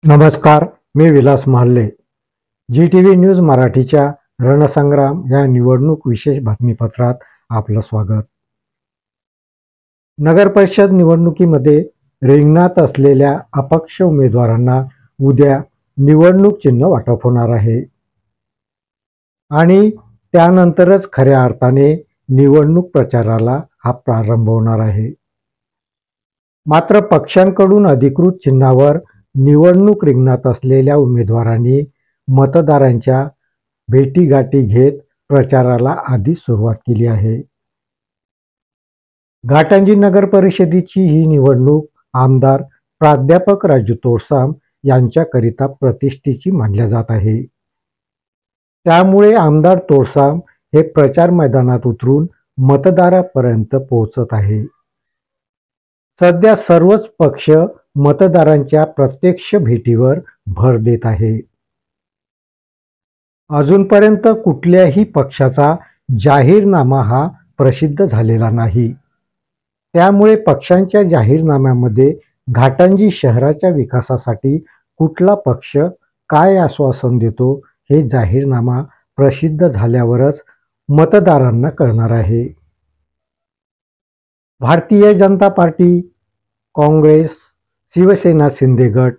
नमस्कार, मी Vilas Mahale. GTV news मराठीच्या रणसंग्राम या निवडणूक विशेष बातमीपत्रात आपलं स्वागत. नगरपरिषद निवडणुकीमध्ये रिंगणात असलेल्या अपक्ष उमेदवारांना उद्या निवडणूक चिन्ह वाटप होणार आहे आणि त्यानंतरच खऱ्या अर्थाने निवडणूक प्रचाराला हा प्रारंभ होणार आहे. मात्र पक्षांकडून अधिकृत चिन्हावर निवडणूक रिंगणात असलेल्या उमेदवारांनी मतदारांच्या भेटीगाठी घेत प्रचाराला आधीच सुरुवात केली आहे. घाटंजी नगर परिषदेची ही निवडणूक आमदार प्राध्यापक राजू तोडसाम यांच्याकरिता प्रतिष्ठेची मानल्या जात आहे. त्यामुळे आमदार तोडसाम हे प्रचार मैदानात उतरून मतदारापर्यंत पोहोचत आहे. सध्या सर्वच पक्ष मतदारांच्या प्रत्यक्ष भेटीवर भर देत आहे. अजूनपर्यंत कुठल्याही पक्षाचा जाहीरनामा हा प्रसिद्ध झालेला नाही. त्यामुळे पक्षांच्या जाहीरनाम्यामध्ये घाटंजी शहराच्या विकासासाठी कुठला पक्ष काय आश्वासन देतो हे जाहीरनामा प्रसिद्ध झाल्यावरच मतदारांना कळणार आहे. भारतीय जनता पार्टी, काँग्रेस, शिवसेना शिंदे गट,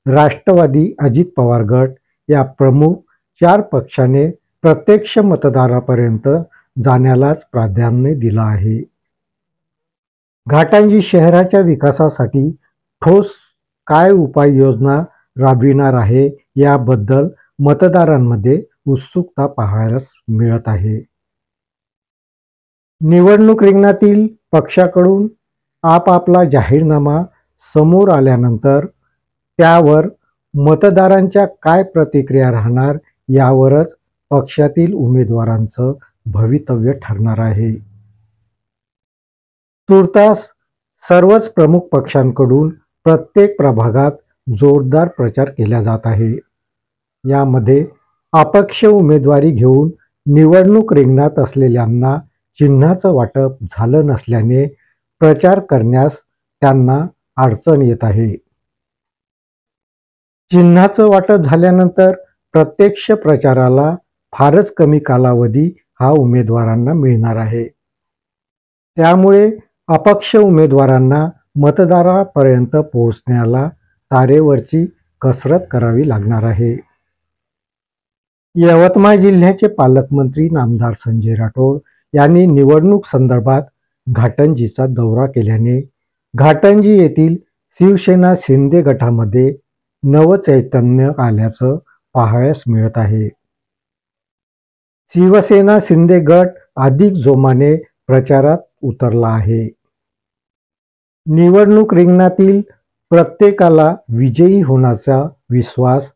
राष्ट्रवादी अजित पवार गट या प्रमुख 4 पक्षाने प्रत्यक्ष मतदारापर्यंत जाण्यालाच प्राधान्य दिलं आहे. घाटंजी शहराच्या विकासासाठी ठोस काय उपाययोजना राबविणार आहे याबद्दल मतदारांमध्ये उत्सुकता पाहायला मिळत आहे. निवडणूक रिंगणातील पक्षाकडून आपापला जाहीरनामा समोर आल्यानंतर त्यावर मतदारांच्या काय प्रतिक्रिया राहणार यावरच पक्षातील उमेदवारांचं भवितव्य ठरणार आहे. तूर्तास सर्वच प्रमुख पक्षांकडून प्रत्येक प्रभागात जोरदार प्रचार केला जात आहे. यामध्ये अपक्ष उमेदवारी घेऊन निवडणूक रिंगणात असलेल्यांना चिन्हाचं वाटप झालं नसल्याने प्रचार करण्यास त्यांना अडचण येत आहे. चिन्हाचं वाटप झाल्यानंतर प्रत्यक्ष प्रचाराला फारच कमी कालावधी हा उमेदवारांना मिळणार आहे. त्यामुळे अपक्ष उमेदवारांना मतदारापर्यंत पोहोचण्याला तारेवरची कसरत करावी लागणार आहे. यवतमाळ जिल्ह्याचे पालकमंत्री नामदार संजय राठोड यांनी निवडणूक संदर्भात घाटंजीचा दौरा केल्याने घाटंजी येथील शिवसेना शिंदे गटामध्ये नवचैतन्य आल्याचं पाहायला मिळत आहे. शिवसेना शिंदे गट अधिक जोमाने प्रचारात उतरला आहे. निवडणूक रिंगणातील प्रत्येकाला विजयी होण्याचा विश्वास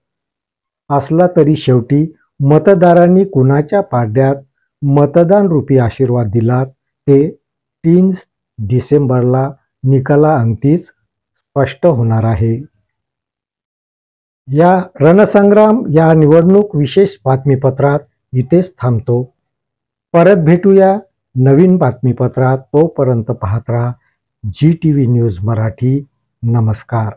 असला तरी शेवटी मतदारांनी कुणाच्या पारड्यात मतदान रूपी आशीर्वाद दिला ते 3 डिसेंबरला निकालाअंतीच स्पष्ट होणार आहे. या रणसंग्राम या निवडणूक विशेष बातमीपत्रात इथेच थांबतो. परत भेटूया नवीन बातमीपत्रात. तोपर्यंत पाहत राहा GTV न्यूज मराठी. नमस्कार.